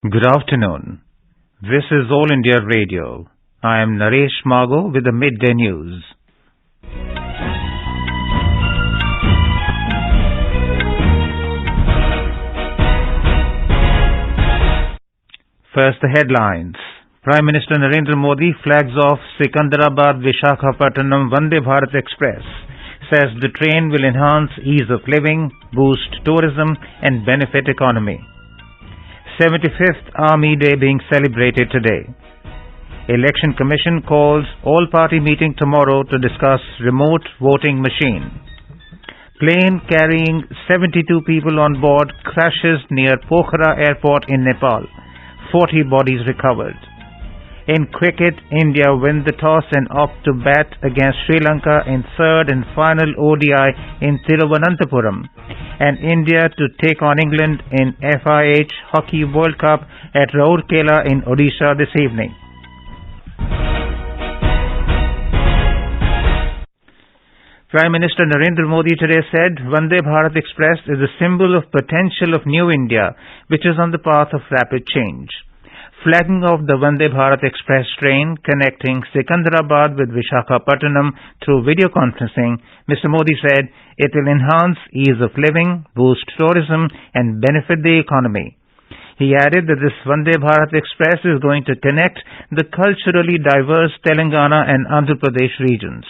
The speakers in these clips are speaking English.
Good afternoon. This is All India Radio. I am Naresh Mago with the Midday News. First, the headlines. Prime Minister Narendra Modi flags off Secunderabad-Visakhapatnam Vande Bharat Express. Says the train will enhance ease of living, boost tourism and benefit economy. 75th Army Day being celebrated today. Election Commission calls all-party meeting tomorrow to discuss remote voting machine. Plane carrying 72 people on board crashes near Pokhara airport in Nepal. 40 bodies recovered. In cricket, India win the toss and opt to bat against Sri Lanka in third and final ODI in Thiruvananthapuram, and India to take on England in FIH Hockey World Cup at Rourkela in Odisha this evening. Prime Minister Narendra Modi today said Vande Bharat Express is a symbol of potential of New India, which is on the path of rapid change. Flagging off the Vande Bharat Express train connecting Secunderabad with Visakhapatnam through video conferencing, Mr. Modi said it will enhance ease of living, boost tourism and benefit the economy. He added that this Vande Bharat Express is going to connect the culturally diverse Telangana and Andhra Pradesh regions.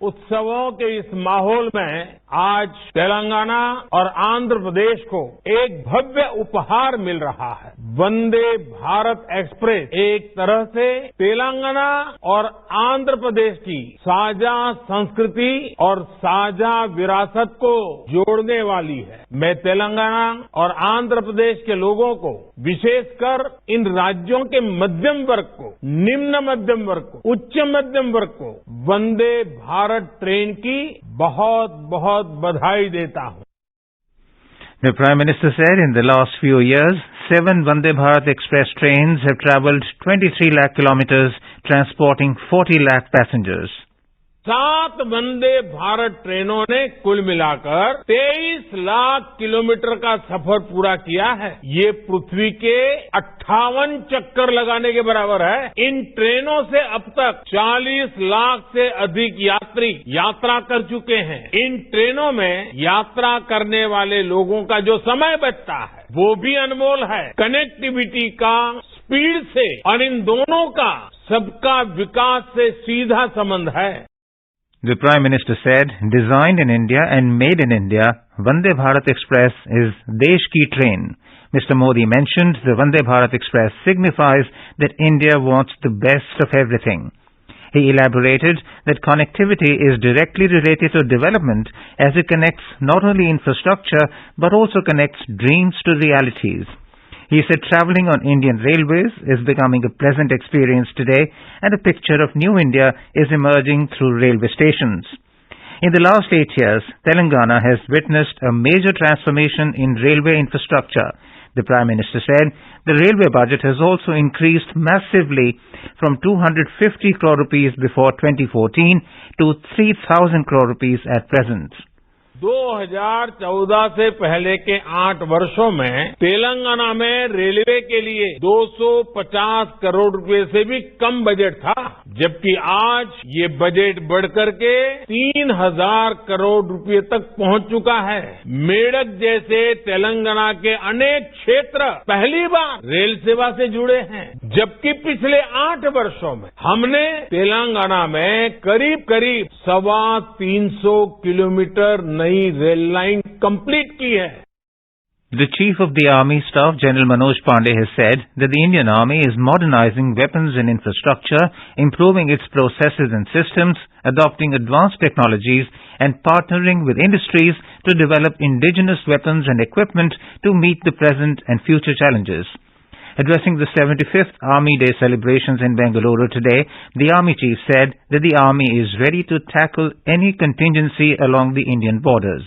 उत्सवों के इस माहौल में आज तेलंगाना और आंध्र प्रदेश को एक भव्य उपहार मिल रहा है। वंदे भारत एक्सप्रेस एक तरह से तेलंगाना और आंध्र प्रदेश की साझा संस्कृति और साझा विरासत को जोड़ने वाली है। मैं तेलंगाना और आंध्र प्रदेश के लोगों को, विशेषकर इन राज्यों के मध्यम वर्ग को, निम्न मध्यम वर्ग को, उच्च मध्यम वर्ग को वंदे भारत ट्रेन की बहुत बहुत बधाई देता हूं। The Prime Minister said in the last few years, 7 Vande Bharat Express trains have travelled 23 lakh kilometres, transporting 40 lakh passengers. 7 Vande Bharat ट्रेनों ने कुल मिलाकर 23 लाख किलोमीटर का सफर पूरा किया है। ये पृथ्वी के 58 चक्कर लगाने के बराबर है। इन ट्रेनों से अब तक 40 लाख से अधिक यात्री यात्रा कर चुके हैं। इन ट्रेनों में यात्रा करने वाले लोगों का जो समय बचता है वो भी अनमोल है। कनेक्टिविटी का, स्पीड से, और इन दोनों का सबका विकास से सीधा संबंध है। The Prime Minister said, designed in India and made in India, Vande Bharat Express is Desh Ki train. Mr. Modi mentioned the Vande Bharat Express signifies that India wants the best of everything. He elaborated that connectivity is directly related to development as it connects not only infrastructure but also connects dreams to realities. He said travelling on Indian railways is becoming a pleasant experience today and a picture of New India is emerging through railway stations. In the last 8 years, Telangana has witnessed a major transformation in railway infrastructure. The Prime Minister said the railway budget has also increased massively from 250 crore rupees before 2014 to 3,000 crore rupees at present. 2014 से पहले के 8 वर्षों में तेलंगाना में railway के लिए 250 करोड़ रुपए से भी कम बजट था, जबकि आज ये बजट बढ़कर के 3,000 करोड़ रुपए तक पहुंच चुका है। मेडक जैसे तेलंगाना के अनेक क्षेत्र पहली बार रेल सेवा से जुड़े हैं, जबकि पिछले 8 वर्षों में हमने तेलंगाना में करीब 350 किलोमीटर नई रेल लाइन कंप्लीट की है। The Chief of the Army Staff, General Manoj Pandey, has said that the Indian Army is modernizing weapons and infrastructure, improving its processes and systems, adopting advanced technologies, and partnering with industries to develop indigenous weapons and equipment to meet the present and future challenges. Addressing the 75th Army Day celebrations in Bengaluru today, the Army Chief said that the Army is ready to tackle any contingency along the Indian borders.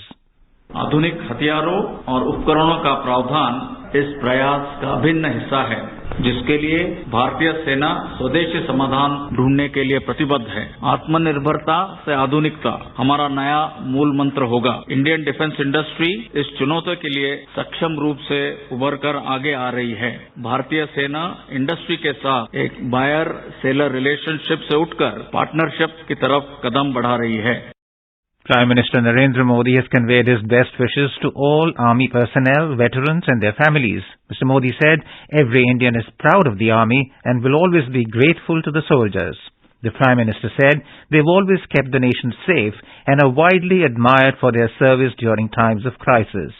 आधुनिक हथियारों और उपकरणों का प्रावधान इस प्रयास का अभिन्न हिस्सा है, जिसके लिए भारतीय सेना स्वदेशी समाधान ढूंढने के लिए प्रतिबद्ध है। आत्मनिर्भरता से आधुनिकता हमारा नया मूल मंत्र होगा। इंडियन डिफेंस इंडस्ट्री इस चुनौती के लिए सक्षम रूप से उभर कर आगे आ रही है। भारतीय सेना इंडस्ट्री के साथ एक बायर सेलर रिलेशनशिप से उठकर पार्टनरशिप की तरफ कदम बढ़ा रही है। Prime Minister Narendra Modi has conveyed his best wishes to all army personnel, veterans and their families. Mr. Modi said every Indian is proud of the army and will always be grateful to the soldiers. The Prime Minister said they've always kept the nation safe and are widely admired for their service during times of crisis.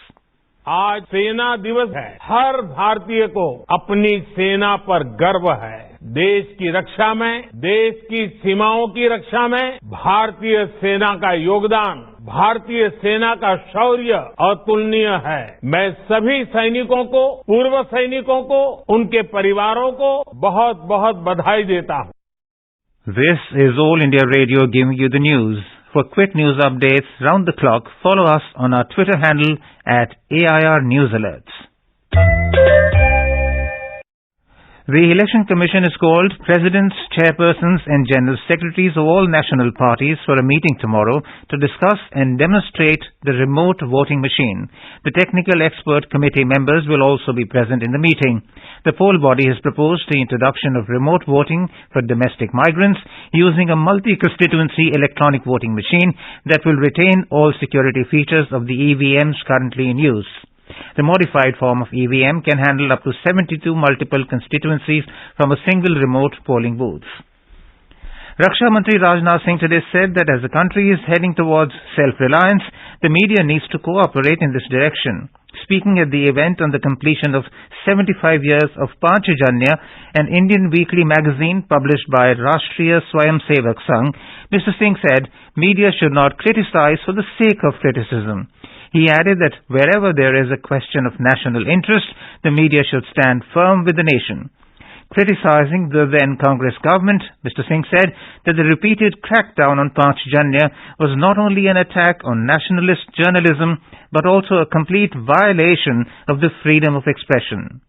आज सेना दिवस है। हर भारतीय को अपनी सेना पर गर्व है। देश की रक्षा में, देश की सीमाओं की रक्षा में भारतीय सेना का योगदान, भारतीय सेना का शौर्य अतुलनीय है। मैं सभी सैनिकों को, पूर्व सैनिकों को, उनके परिवारों को बहुत बहुत बधाई देता हूं। This is All India Radio giving you the news. For quick news updates round the clock, follow us on our Twitter handle at AIR News Alerts. The Election Commission has called presidents, chairpersons and general secretaries of all national parties for a meeting tomorrow to discuss and demonstrate the remote voting machine. The technical expert committee members will also be present in the meeting. The poll body has proposed the introduction of remote voting for domestic migrants using a multi-constituency electronic voting machine that will retain all security features of the EVMs currently in use. The modified form of EVM can handle up to 72 multiple constituencies from a single remote polling booth. Raksha Mantri Rajnath Singh today said that as the country is heading towards self-reliance, the media needs to cooperate in this direction. Speaking at the event on the completion of 75 years of Panchajanya, an Indian weekly magazine published by Rashtriya Swayamsevak Sangh, Mr. Singh said media should not criticize for the sake of criticism. He added that wherever there is a question of national interest, the media should stand firm with the nation. Criticizing the then Congress government, Mr. Singh said that the repeated crackdown on Panchajanya was not only an attack on nationalist journalism, but also a complete violation of the freedom of expression.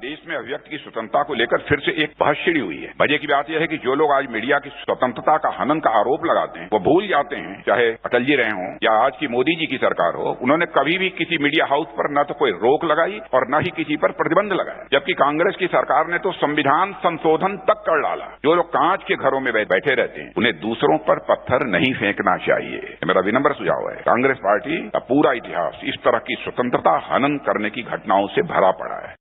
देश में अभिव्यक्ति की स्वतंत्रता को लेकर फिर से एक बहस छिड़ी हुई है। वजह की बात यह है कि जो लोग आज मीडिया की स्वतंत्रता का हनन का आरोप लगाते हैं, वो भूल जाते हैं, चाहे अटल जी रहे हों या आज की मोदी जी की सरकार हो, उन्होंने कभी भी किसी मीडिया हाउस पर न तो कोई रोक लगाई और न ही किसी पर प्रतिबंध लगाया। जबकि कांग्रेस की सरकार ने तो संविधान संशोधन तक कर डाला। जो लोग कांच के घरों में बैठे रहते हैं, उन्हें दूसरों पर पत्थर नहीं फेंकना चाहिए। मेरा विनम्र सुझाव है। कांग्रेस पार्टी का पूरा इतिहास इस तरह की स्वतंत्रता हनन करने की घटनाओं से भरा पड़ा है।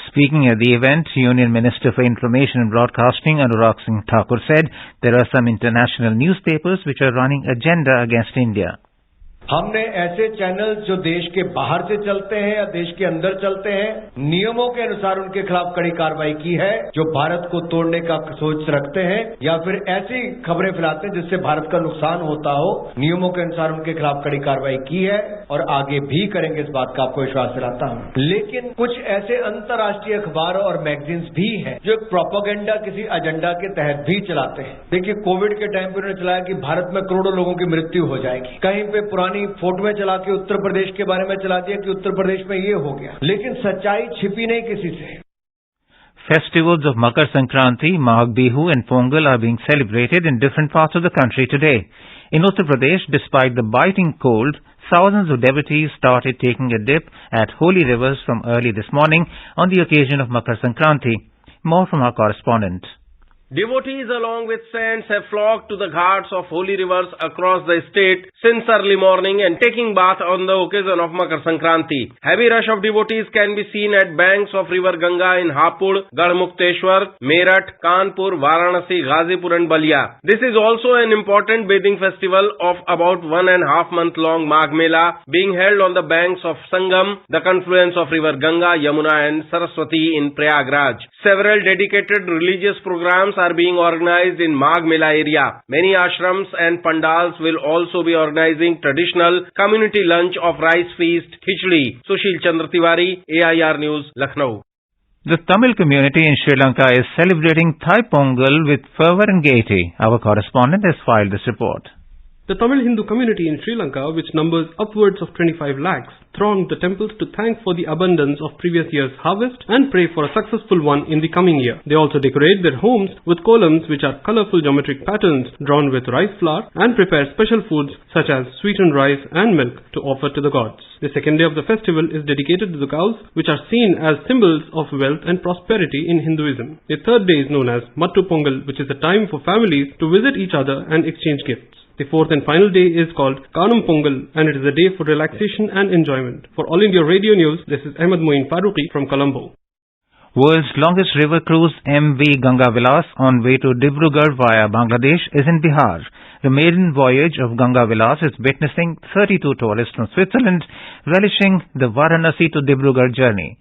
Speaking at the event, Union Minister for Information and Broadcasting Anurag Singh Thakur said there are some international newspapers which are running agenda against India. हमने ऐसे चैनल जो देश के बाहर से चलते हैं या देश के अंदर चलते हैं, नियमों के अनुसार उनके खिलाफ कड़ी कार्रवाई की है। जो भारत को तोड़ने का सोच रखते हैं या फिर ऐसी खबरें फैलाते हैं जिससे भारत का नुकसान होता हो, नियमों के अनुसार उनके खिलाफ कड़ी कार्रवाई की है और आगे भी करेंगे, इस बात का आपको विश्वास दिलाता हूं। लेकिन कुछ ऐसे अंतर्राष्ट्रीय अखबार और मैगजीन्स भी हैं जो एक प्रोपेगेंडा किसी एजेंडा के तहत भी चलाते हैं। देखिए, कोविड के टाइम पर उन्होंने चलाया कि भारत में करोड़ों लोगों की मृत्यु हो जाएगी। कहीं पे पुरानी फोटो में चला के उत्तर प्रदेश के बारे में चला दिया कि उत्तर प्रदेश में ये हो गया, लेकिन सच्चाई छिपी नहीं किसी से। Festivals of Makar Sankranti, Magh Bihu and Pongal are being celebrated in different parts of the country today. In Uttar Pradesh, despite the biting cold, thousands of devotees started taking a dip at holy rivers from early this morning on the occasion of Makar Sankranti. More from our correspondent. Devotees along with saints have flocked to the ghats of holy rivers across the state since early morning and taking bath on the occasion of Makar Sankranti. Heavy rush of devotees can be seen at banks of river Ganga in Hapur, Garhmukteshwar, Meerut, Kanpur, Varanasi, Ghazipur and Balia. This is also an important bathing festival of about 1.5 month long Magh Mela being held on the banks of Sangam, the confluence of river Ganga, Yamuna and Saraswati in Prayagraj. Several dedicated religious programs are being organized in Magh Mela area. Many ashrams and pandals will also be organizing traditional community lunch of rice feast, khichdi. Sushil Chandra Tiwari, AIR News, Lucknow. The Tamil community in Sri Lanka is celebrating Thai Pongal with fervour and gaiety. Our correspondent has filed this report. The Tamil Hindu community in Sri Lanka, which numbers upwards of 25 lakhs, thronged the temples to thank for the abundance of previous year's harvest and pray for a successful one in the coming year. They also decorate their homes with columns which are colorful geometric patterns drawn with rice flour and prepare special foods such as sweetened rice and milk to offer to the gods. The second day of the festival is dedicated to the cows, which are seen as symbols of wealth and prosperity in Hinduism. The third day is known as Mattu Pongal, which is a time for families to visit each other and exchange gifts. The fourth and final day is called Kanum Pongal, and it is a day for relaxation and enjoyment. For All India Radio News, this is Ahmed Moin Faruqi from Colombo. World's longest river cruise MV Ganga Vilas on way to Dibrugarh via Bangladesh is in Bihar. The maiden voyage of Ganga Vilas is witnessing 32 tourists from Switzerland relishing the Varanasi to Dibrugarh journey.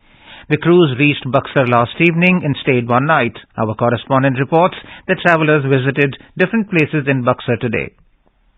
The cruise reached Buxar last evening and stayed one night. Our correspondent reports that travellers visited different places in Buxar today.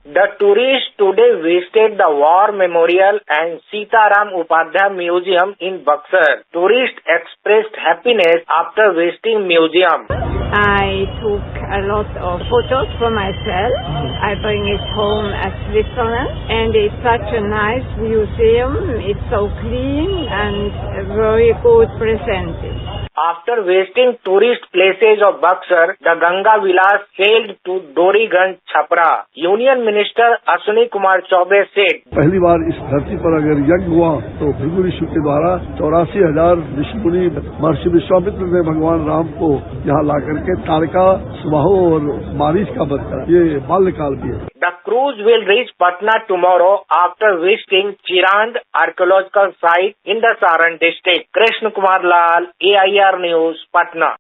The tourists today visited the War Memorial and Sitaram Upadhyay Museum in Buxar. Tourists expressed happiness after visiting museum. I took a lot of photos for myself. I bring it home at Switzerland, and it's such a nice museum. It's so clean and very good presented. After visiting tourist places of Buxar, the Ganga Vilas sailed to Doriganj, Chhapra. Union Minister Ashwini Kumar Chaubey said, पहली बार इस धरती पर अगर यज्ञ हुआ तो भृगु ऋषि के द्वारा 84,000 ऋषि मुनि महर्षि विश्वामित्र ने भगवान राम को यहाँ ला करके तारका, सुबाहु और मारीच का वध करा। ये बाल्यकाल भी है। The cruise will reach Patna tomorrow after visiting Chirand archaeological site in the Saran district. Krishna Kumar Lal, AIR News, Patna.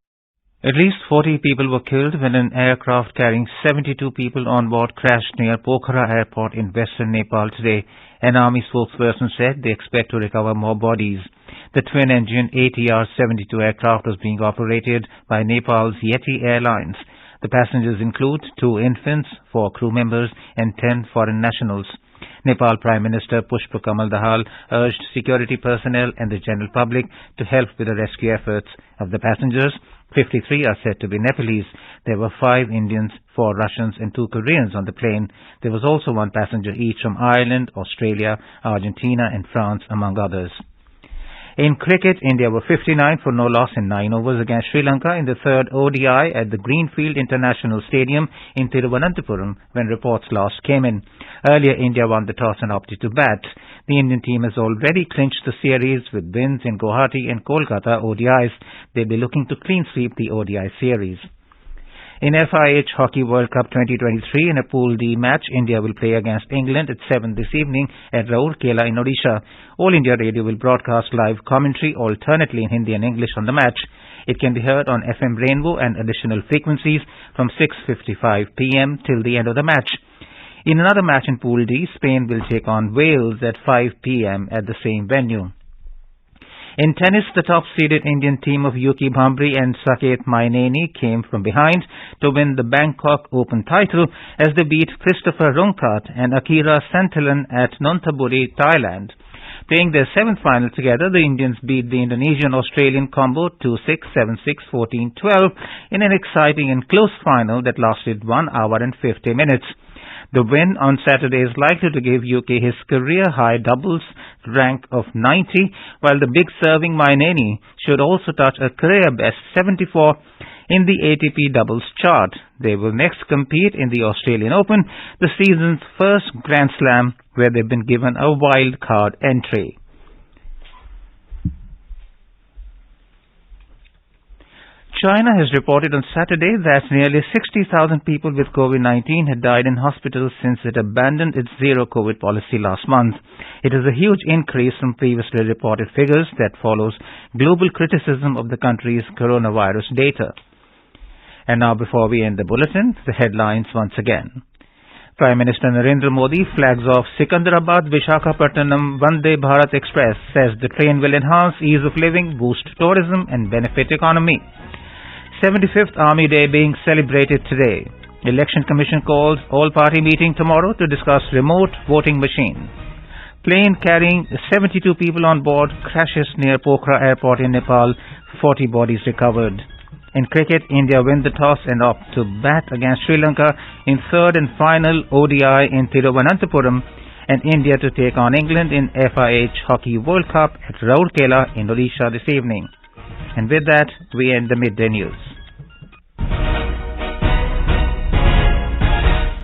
At least 40 people were killed when an aircraft carrying 72 people on board crashed near Pokhara airport in western Nepal today. An army spokesperson said they expect to recover more bodies. The twin-engine ATR-72 aircraft was being operated by Nepal's Yeti Airlines. The passengers include 2 infants, 4 crew members and 10 foreign nationals. Nepal Prime Minister Pushpa Kamal Dahal urged security personnel and the general public to help with the rescue efforts of the passengers. 53 are said to be Nepalese. There were 5 Indians, 4 Russians and 2 Koreans on the plane. There was also 1 passenger each from Ireland, Australia, Argentina and France, among others. In cricket, India were 59 for no loss in 9 overs against Sri Lanka in the third ODI at the Greenfield International Stadium in Thiruvananthapuram when reports last came in. Earlier, India won the toss and opted to bat. The Indian team has already clinched the series with wins in Guwahati and Kolkata ODIs. They'll be looking to clean sweep the ODI series. In FIH Hockey World Cup 2023, in a Pool D match, India will play against England at 7 this evening at Rourkela in Odisha. All India Radio will broadcast live commentary alternately in Hindi and English on the match. It can be heard on FM Rainbow and additional frequencies from 6:55 p.m. till the end of the match. In another match in Pool D, Spain will take on Wales at 5 p.m. at the same venue. In tennis, the top-seeded Indian team of Yuki Bhambri and Saket Maineni came from behind to win the Bangkok Open title as they beat Christopher Rungkat and Akira Santilan at Nonthaburi, Thailand. Playing their 7th final together, the Indians beat the Indonesian-Australian combo 2-6, 7-6, 14-12 in an exciting and close final that lasted 1 hour and 50 minutes. The win on Saturday is likely to give UK his career-high doubles rank of 90, while the big serving Maineni should also touch a career-best 74 in the ATP doubles chart. They will next compete in the Australian Open, the season's first Grand Slam, where they've been given a wild card entry. China has reported on Saturday that nearly 60,000 people with COVID-19 had died in hospitals since it abandoned its zero-COVID policy last month. It is a huge increase from previously reported figures that follows global criticism of the country's coronavirus data. And now, before we end the bulletin, the headlines once again. Prime Minister Narendra Modi flags off Secunderabad-Visakhapatnam Vande Bharat Express, says the train will enhance ease of living, boost tourism and benefit economy. 75th Army Day being celebrated today. Election Commission calls all-party meeting tomorrow to discuss remote voting machine. Plane carrying 72 people on board crashes near Pokhara airport in Nepal. 40 bodies recovered. In cricket, India win the toss and opt to bat against Sri Lanka in third and final ODI in Thiruvananthapuram, and India to take on England in FIH Hockey World Cup at Rourkela in Odisha this evening. And with that, we end the midday news.